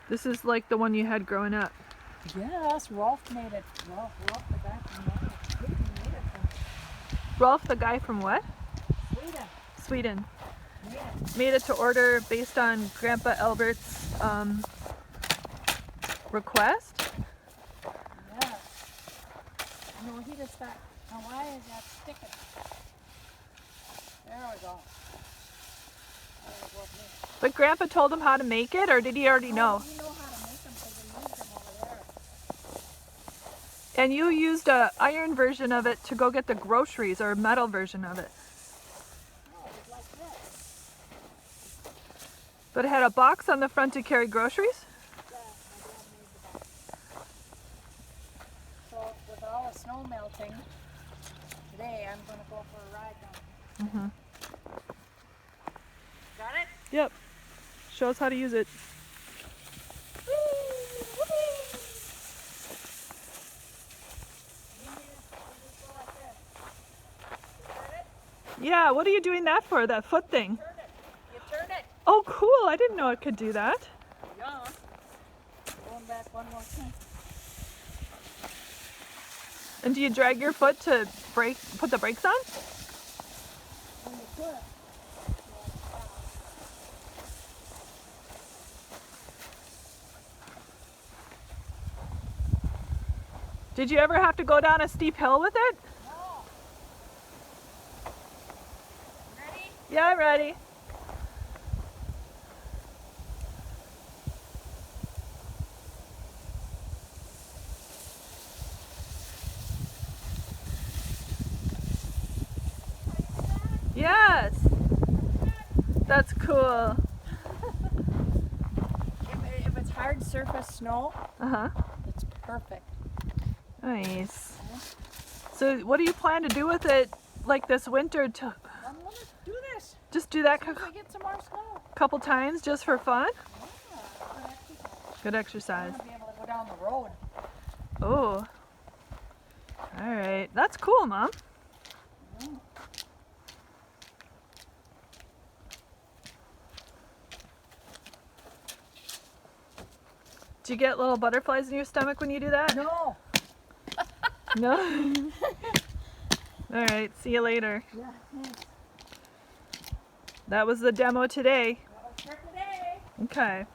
This is like the one you had growing up. Yes, Rolf made it. Rolf, the guy from Norway, made it from Rolf, the guy from what? Sweden. Sweden. Yeah. Made it to order based on Grandpa Albert's request. Yeah. No, he just thought, now why is that sticking? There we go. But Grandpa told him how to make it, or did he already know? You know how to make them because they use them over there. And you used a iron version of it to go get the groceries, or a metal version of it. No, it was like this. But it had a box on the front to carry groceries? Yeah, my dad made the box. So with all the snow melting, today I'm going to go for a ride down. Mm-hmm. Got it? Yep. Show us how to use it. Yeah, what are you doing that for, that foot thing? Turn it. You turn it. Oh, cool. I didn't know it could do that. Yeah. Going back one more time. And do you drag your foot to put the brakes on? When you put it. Did you ever have to go down a steep hill with it? No. Ready? Yeah, I'm ready. Yes. That's cool. If it's hard surface snow, Uh-huh. it's perfect. Nice. So what do you plan to do with it like this winter? To I'm going to do this. just do that As soon as we get some more snow. couple times just for fun? Yeah, Good exercise. I want to be able to go down the road. Oh. All right. That's cool, Mom. Mm. Do you get little butterflies in your stomach when you do that? No. No? All right. See you later. Yeah, thanks. That was the demo today. That was for today. Okay.